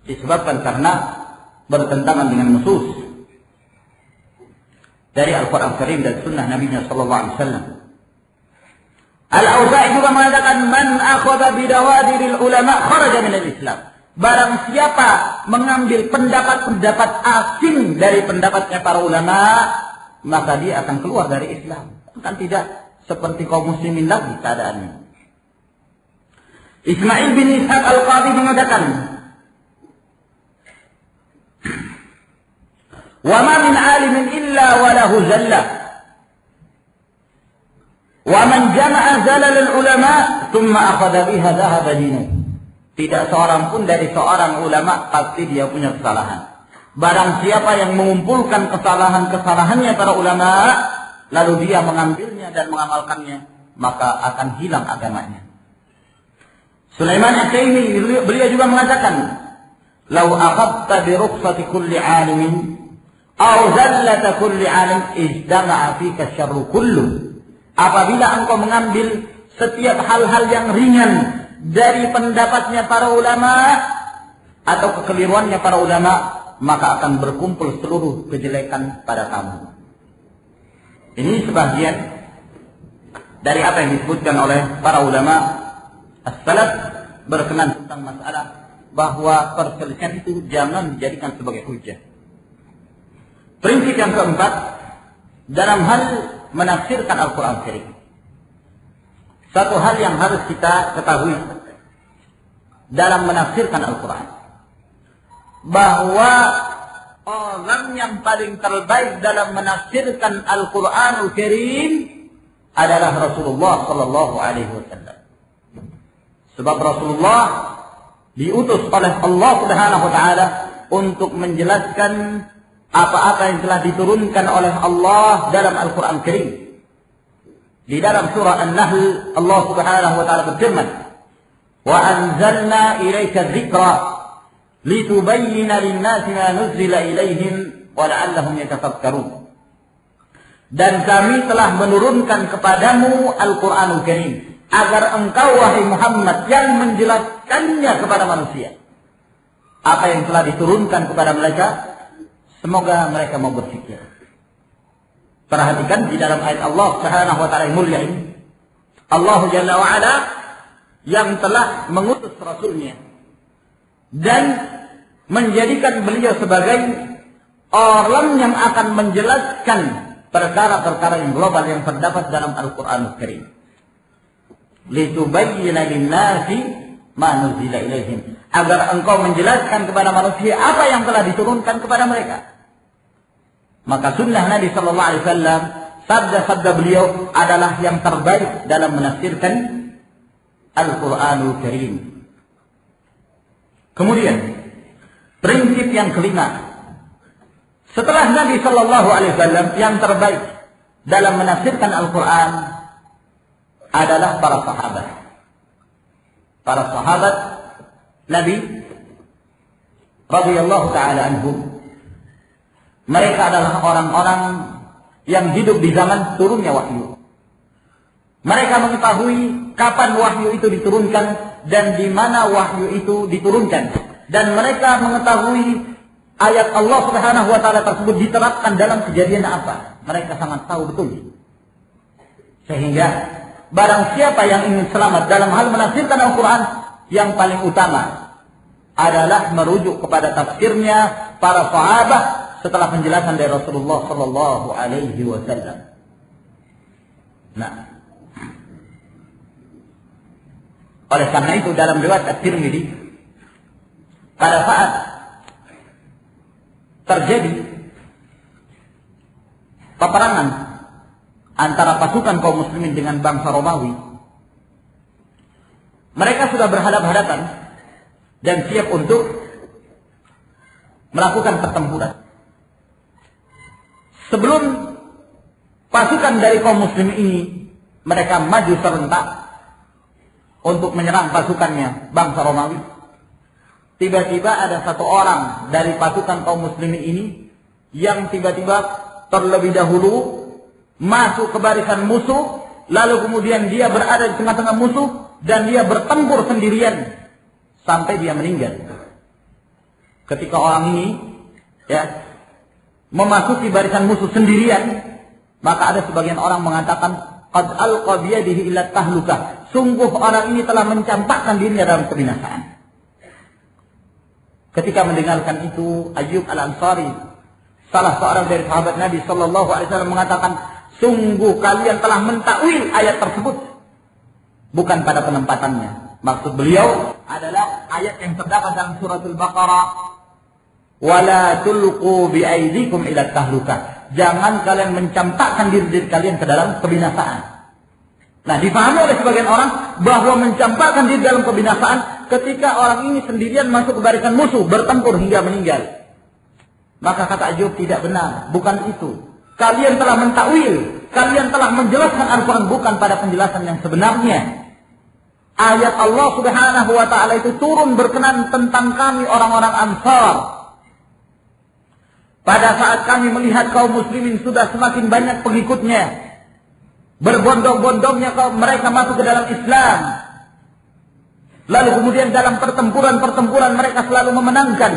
Disebabkan karena bertentangan dengan nusus dari Al-Quran Karim dan Sunnah Nabi-Nya Sallallahu Alaihi Wasallam. Al-Auza'i juga mengatakan man akhadha bidawadiril ulama kharaja minal Islam. Barang siapa mengambil pendapat-pendapat asing dari pendapatnya para ulama, maka dia akan keluar dari Islam. Kan tidak seperti kaum muslimin lagi keadaannya. Ismail bin Ishaq Al-Qadhi mengatakan, wa ma min alimin illa wa lahu zallah. Wa man jama'a zalal al-ulama thumma akhadha biha dhahaba dinu. Tidak seorang pun dari seorang ulama pasti dia punya kesalahan. Barang siapa yang mengumpulkan kesalahan-kesalahannya para ulama, lalu dia mengambilnya dan mengamalkannya, maka akan hilang agamanya. Sulaiman At-Taimi beliau juga mengatakan, "Lau akhadta bi rukhsati kulli 'alimin aw zallata kulli 'alim izdama'a fika syarru kullu." Apabila engkau mengambil setiap hal-hal yang ringan dari pendapatnya para ulama atau kekeliruannya para ulama, maka akan berkumpul seluruh kejelekan pada kamu. Ini sebagian dari apa yang disebutkan oleh para ulama as-salaf berkenan tentang masalah bahwa perselisihan itu jangan dijadikan sebagai hujjah. Prinsip yang keempat dalam hal menafsirkan Al-Quran Karim. Satu hal yang harus kita ketahui dalam menafsirkan Al-Quran, bahwa orang yang paling terbaik dalam menafsirkan Al-Qur'anul Karim adalah Rasulullah sallallahu alaihi wasallam. Sebab Rasulullah diutus oleh Allah Subhanahu wa taala untuk menjelaskan apa-apa yang telah diturunkan oleh Allah dalam Al-Qur'an Karim. Di dalam surah An-Nahl Allah Subhanahu wa taala berfirman, "Wa anzalna ilaika dzikra litubayyana lin-nasi ma nuzila ilaihim wa la'allahum yatafakkarun." Dan kami telah menurunkan kepadamu Al-Qur'anul Karim agar engkau wahai Muhammad yang menjelaskannya kepada manusia. Apa yang telah diturunkan kepada mereka, semoga mereka mau berpikir. Perhatikan di dalam ayat Allah Subhanahu wa taala yang mulia ini, Allah Jalla wa Ala yang telah mengutus Rasulnya dan menjadikan beliau sebagai orang yang akan menjelaskan perkara-perkara yang global yang terdapat dalam Al-Qur'anul Karim. Litubayyana lin-nasi ma nuzila ilaihim, agar engkau menjelaskan kepada manusia apa yang telah diturunkan kepada mereka. Maka sunnah Nabi sallallahu alaihi wasallam, sabda-sabda beliau adalah yang terbaik dalam menafsirkan Al-Qur'anul Karim. Kemudian prinsip yang kelima, setelah Nabi sallallahu alaihi wasallam, yang terbaik dalam menafsirkan Al-Qur'an adalah para sahabat. Para sahabat Nabi radhiyallahu taala anhum, mereka adalah orang-orang yang hidup di zaman turunnya wahyu. Mereka mengetahui kapan wahyu itu diturunkan dan di mana wahyu itu diturunkan, dan mereka mengetahui ayat Allah Subhanahu wa taala tersebut diterapkan dalam kejadian apa. Mereka sangat tahu betul. Sehingga barang siapa yang ingin selamat dalam hal menafsirkan Al-Quran, yang paling utama adalah merujuk kepada tafsirnya para sahabat setelah penjelasan dari Rasulullah sallallahu alaihi wasallam. Nah, oleh karena itu dalam riwayat At-Tirmidzi, pada saat terjadi peperangan antara pasukan kaum muslimin dengan bangsa Romawi, mereka sudah berhadapan-hadapan dan siap untuk melakukan pertempuran. Sebelum pasukan dari kaum muslimin ini mereka maju serentak untuk menyerang pasukannya bangsa Romawi, tiba-tiba ada satu orang dari pasukan kaum muslimin ini yang tiba-tiba terlebih dahulu masuk ke barisan musuh, lalu kemudian dia berada di tengah-tengah musuh dan dia bertempur sendirian sampai dia meninggal. Ketika orang ini memasuki barisan musuh sendirian, maka ada sebagian orang mengatakan qad alqa biyadihi ila tahlukah, sungguh orang ini telah mencampakkan dirinya dalam kebinasaan. Ketika mendengarkan itu, Ayyub Al-Ansari, salah seorang dari sahabat Nabi sallallahu alaihi wasallam, mengatakan, sungguh kalian telah mentakwil ayat tersebut bukan pada penempatannya. Maksud beliau adalah ayat yang terdapat dalam suratul Baqarah, wala tulqu biaidikum ila tahlukah, jangan kalian mencampakkan diri kalian ke dalam kebinasaan. Nah, difahami oleh sebagian orang bahwa mencampakkan diri dalam kebinasaan ketika orang ini sendirian masuk ke barisan musuh, bertempur hingga meninggal. Maka kata Ayub, tidak benar, bukan itu. Kalian telah mentakwil, kalian telah menjelaskan Al-Quran bukan pada penjelasan yang sebenarnya. Ayat Allah Subhanahu wa ta'ala itu turun berkenan tentang kami orang-orang Ansar. Pada saat kami melihat kaum muslimin sudah semakin banyak pengikutnya, berbondong-bondongnya mereka masuk ke dalam Islam, lalu kemudian dalam pertempuran-pertempuran mereka selalu memenangkan,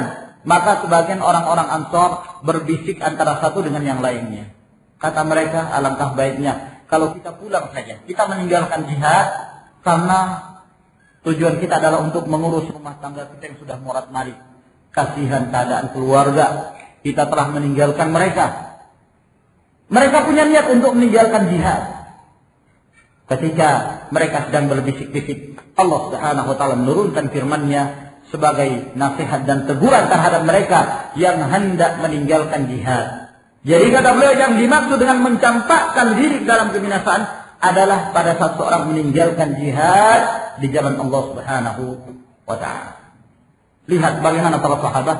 maka sebagian orang-orang Ansar berbisik antara satu dengan yang lainnya. Kata mereka, alangkah baiknya kalau kita pulang saja, kita meninggalkan jihad, karena tujuan kita adalah untuk mengurus rumah tangga kita yang sudah morat-marit. Kasihan keadaan keluarga, kita telah meninggalkan mereka. Mereka punya niat untuk meninggalkan jihad. Ketika mereka sedang berbisik-bisik, Allah Subhanahu wa ta'ala menurunkan firman-Nya, sebagai nasihat dan teguran terhadap mereka yang hendak meninggalkan jihad. Jadi kata beliau, yang dimaksud dengan mencampakkan diri dalam kebinasaan adalah pada saat seorang meninggalkan jihad di jalan Allah Subhanahu wa ta'ala. Lihat bagaimana para sahabat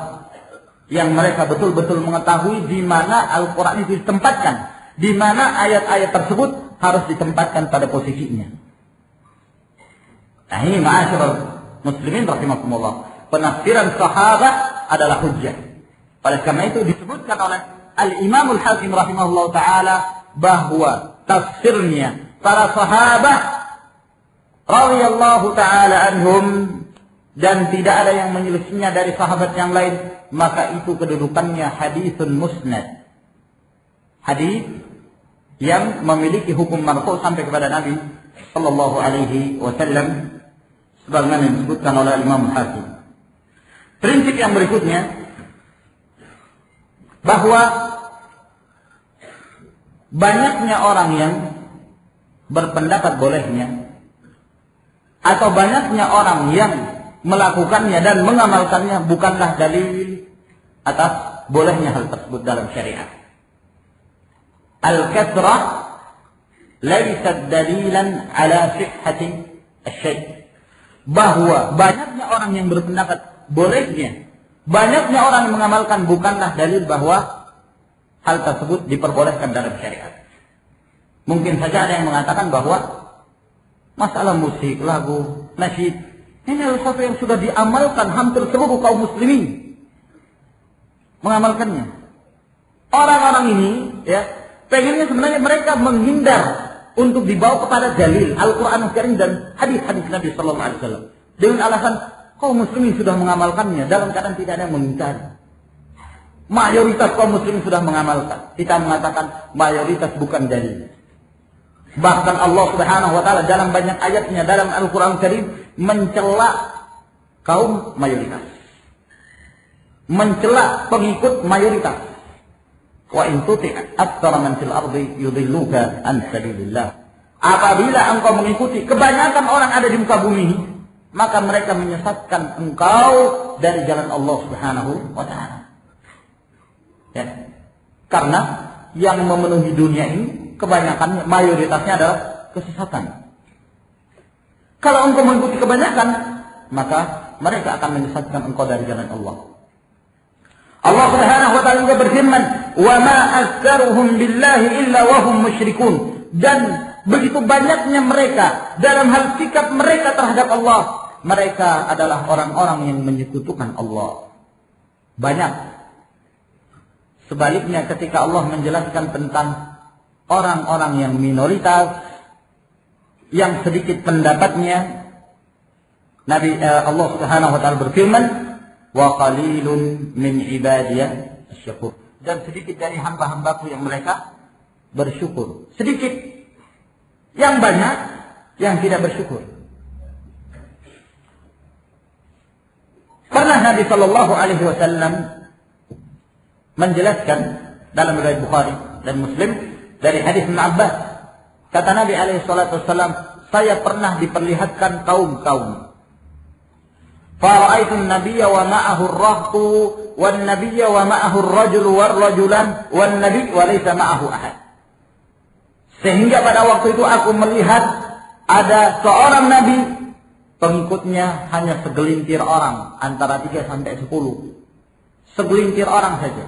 yang mereka betul-betul mengetahui di mana Al-Quran itu ditempatkan, di mana ayat-ayat tersebut harus ditempatkan pada posisinya. Nah ini ma'asyiral muslimin rahimakumullah, penafsiran sahabat adalah hujjah. Oleh karena itu disebutkan oleh Al-Imamul Hakim rahimahullah ta'ala bahwa tafsirnya para sahabat radhiyallahu ta'ala anhum dan tidak ada yang menyelisihinya dari sahabat yang lain, maka itu kedudukannya hadisun musnad, hadis yang memiliki hukum marfu sampai kepada Nabi sallallahu alaihi wasallam sebagaimana disebutkan oleh Imam Hakim. Prinsip yang berikutnya bahwa banyaknya orang yang berpendapat bolehnya atau banyaknya orang yang melakukannya dan mengamalkannya bukanlah dalil atas bolehnya hal tersebut dalam syariat. Al-kathrah laysat dalilan ala sihhati asy-syai'. Bahwa banyaknya orang yang berpendapat bolehnya, banyaknya orang yang mengamalkan bukanlah dalil bahwa hal tersebut diperbolehkan dalam syariat. Mungkin saja ada yang mengatakan bahwa masalah musik, lagu, nasyid, ini adalah sesuatu yang sudah diamalkan hampir seluruh kaum muslimin mengamalkannya. Orang-orang ini ya pengennya sebenarnya mereka menghindar untuk dibawa kepada dalil Al-Quran Al-Karim dan hadis-hadis Nabi Sallallahu Alaihi Wasallam dengan alasan kaum muslimin sudah mengamalkannya dalam keadaan tidak ada yang mengingkari. Mayoritas kaum muslimin sudah mengamalkan. Kita mengatakan mayoritas bukan dalil. Bahkan Allah Subhanahu wa ta'ala dalam banyak ayatnya dalam Al-Quran Karim mencela kaum mayoritas, mencela pengikut mayoritas. Wa in tuti' aktsara man fil ardi yudilluka an sabilillah. Apabila engkau mengikuti kebanyakan orang ada di muka bumi, maka mereka menyesatkan engkau dari jalan Allah Subhanahu wa ta'ala. Ya. Karena yang memenuhi dunia ini kebanyakan mayoritasnya adalah kesesatan. Kalau engkau mengikuti kebanyakan, maka mereka akan menyesatkan engkau dari jalan Allah. Allah Subhanahu wa ta'ala juga berfirman, "Wa ma aktsaruhum billahi illa wa hum musyrikun." Dan begitu banyaknya mereka dalam hal sikap mereka terhadap Allah, mereka adalah orang-orang yang menyekutukan Allah. Banyak. Sebaliknya ketika Allah menjelaskan tentang orang-orang yang minoritas, yang sedikit pendapatnya, Allah Subhanahu wa ta'ala berfirman, wa qalilun min ibadiyah asy-syakur. Dan sedikit dari hamba-hambaku yang mereka bersyukur. Sedikit. Yang banyak yang tidak bersyukur. Pernah Nabi sallallahu alaihi wasallam menjelaskan dalam riwayat Bukhari dan Muslim dari hadis Ibnu Abbas, kata Nabi alaihi salatu wasallam, saya pernah diperlihatkan kaum-kaum. Fara'aitu an-nabiyya wa ma'ahu ar-rahtu wan-nabiyya wa ma'ahu ar-rajulu war-rajulan wan-nabiy wa laysa ma'ahu ahad. Sehingga pada waktu itu aku melihat ada seorang nabi, pengikutnya hanya segelintir orang, antara 3 sampai 10. Segelintir orang saja.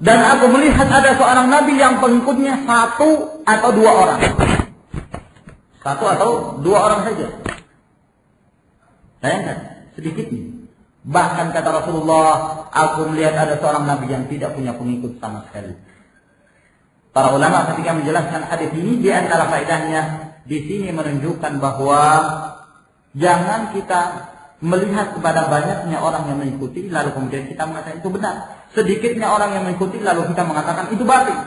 Dan aku melihat ada seorang nabi yang pengikutnya 1 atau 2 orang. 1 atau 2 orang saja. Bayangkan, sedikit nih. Bahkan kata Rasulullah, aku melihat ada seorang nabi yang tidak punya pengikut sama sekali. Para ulama ketika menjelaskan hadis ini, di antara faedahnya di sini menunjukkan bahwa jangan kita melihat kepada banyaknya orang yang mengikuti lalu kemudian kita mengatakan itu benar. Sedikitnya orang yang mengikuti lalu kita mengatakan itu batil.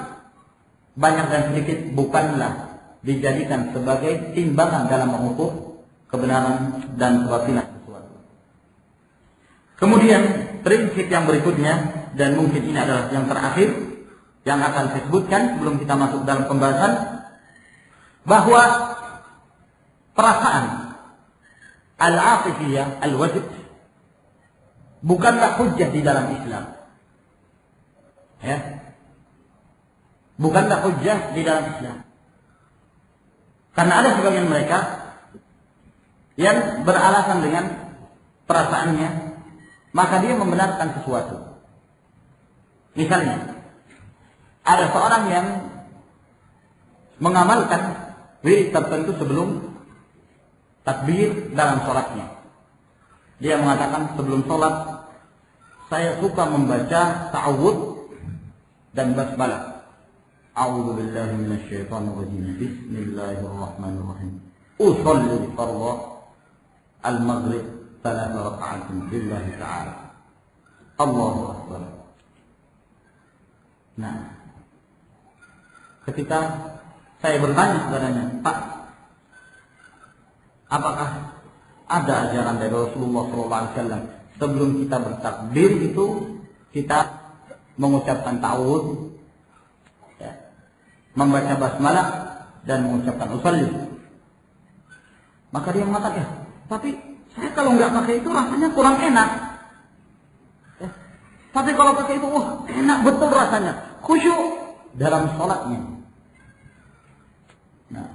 Banyak dan sedikit bukanlah dijadikan sebagai timbangan dalam mengukur kebenaran dan kebatilan sesuatu. Kemudian prinsip yang berikutnya, dan mungkin ini adalah yang terakhir yang akan saya sebutkan sebelum kita masuk dalam pembahasan, bahwa perasaan al-atifiyah, al-wajib, bukanlah hujjah di dalam Islam. Ya. Bukanlah hujjah di dalam Islam. Karena ada sebagian mereka yang beralasan dengan perasaannya, maka dia membenarkan sesuatu. Misalnya, ada seorang yang mengamalkan wirid tertentu sebelum takbir dalam sholatnya. Dia mengatakan sebelum sholat, saya suka membaca ta'awudz dan basmalah. A'udzu billahi minasyaitonir rajim. Bismillahirrahmanirrahim. Usolli fardhu al-maghrib 3 raka'at lillahi ta'ala. Allahu akbar. Nah, ketika saya bertanya kepadanya, Pak, apakah ada ajaran dari Rasulullah SAW sebelum kita bertakbir itu kita mengucapkan ta'awudz, ya, membaca basmalah dan mengucapkan usolli? Maka dia mengatakan, ya, tapi saya kalau nggak pakai itu rasanya kurang enak. Ya, tapi kalau pakai itu, wah, enak betul rasanya, khusyuk dalam sholatnya. Nah,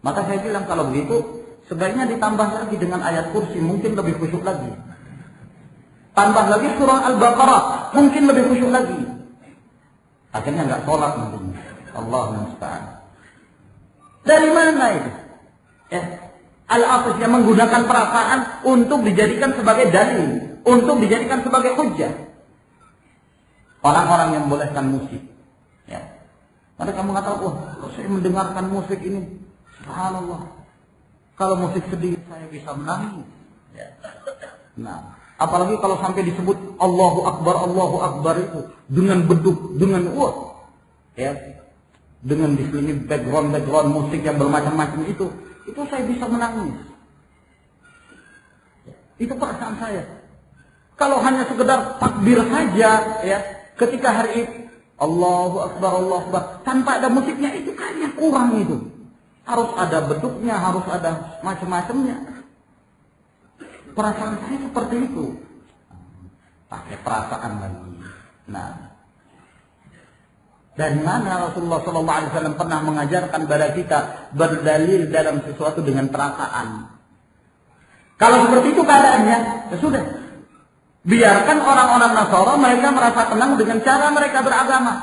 maka saya bilang kalau begitu sebaiknya ditambah lagi dengan ayat kursi, mungkin lebih khusyuk lagi. Tambah lagi surah Al-Baqarah, mungkin lebih khusyuk lagi. Akhirnya nggak sholat mungkin. Allahu musta'an. Dari mana itu? Ya, al-afis yang menggunakan perasaan untuk dijadikan sebagai dalil, untuk dijadikan sebagai hujjah. Orang-orang yang membolehkan musik, ya, mereka mengatakan, wah, saya mendengarkan musik ini, subhanallah, kalau musik sedih saya bisa menangis. Ya. Nah, apalagi kalau sampai disebut Allahu Akbar itu dengan beduk, dengan ya, dengan diselingi background musik yang bermacam-macam itu saya bisa menangis. Itu perasaan saya. Kalau hanya sekedar takbir saja, ya, ketika hari Id, Allahu Akbar, tanpa ada musiknya itu kayaknya kurang itu. Harus ada beduknya, harus ada macam-macamnya. Perasaan saya seperti itu. Pakai perasaan lagi. Nah, dari mana Rasulullah SAW pernah mengajarkan kepada kita berdalil dalam sesuatu dengan perasaan? Kalau seperti itu keadaannya, ya sudah. Biarkan orang-orang Nasara mereka merasa tenang dengan cara mereka beragama.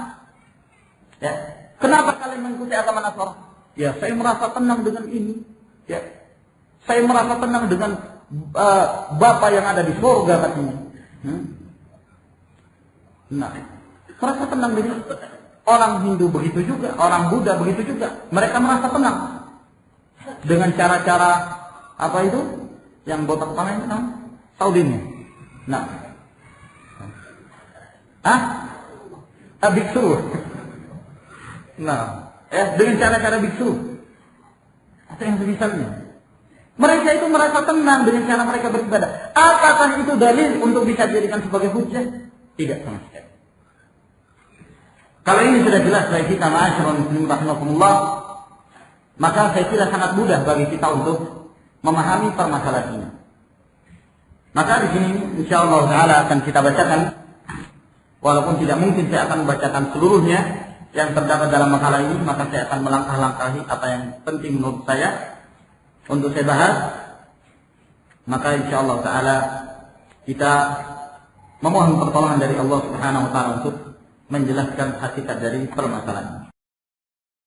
Ya. Kenapa kalian mengikuti agama Nasara? Ya, saya merasa tenang dengan ini. Ya. Saya merasa tenang dengan Bapa yang ada di surga katanya. Nah, merasa tenang dengan orang Hindu begitu juga, orang Buddha begitu juga. Mereka merasa tenang dengan cara-cara apa itu? Yang botak kepala itu namanya Saudinya. Nah, biksu. Nah, dengan cara-cara biksu atau yang semisalnya. Mereka itu merasa tenang dengan cara mereka beribadah. Apakah itu dalil untuk bisa dijadikan sebagai hujjah? Tidak sama sekali. Kalau ini sudah jelas bagi kita, ma'asyiral muslimin rahimakumullah, maka saya kira sangat mudah bagi kita untuk memahami permasalahan ini. Maka di sini insyaallah taala akan kita bacakan, walaupun tidak mungkin saya akan membacakan seluruhnya yang terdapat dalam makalah ini, maka saya akan melangkah-langkahi apa yang penting menurut saya untuk saya bahas. Maka insyaallah taala kita memohon pertolongan dari Allah Subhanahu wa taala untuk menjelaskan hakikat dari permasalahan.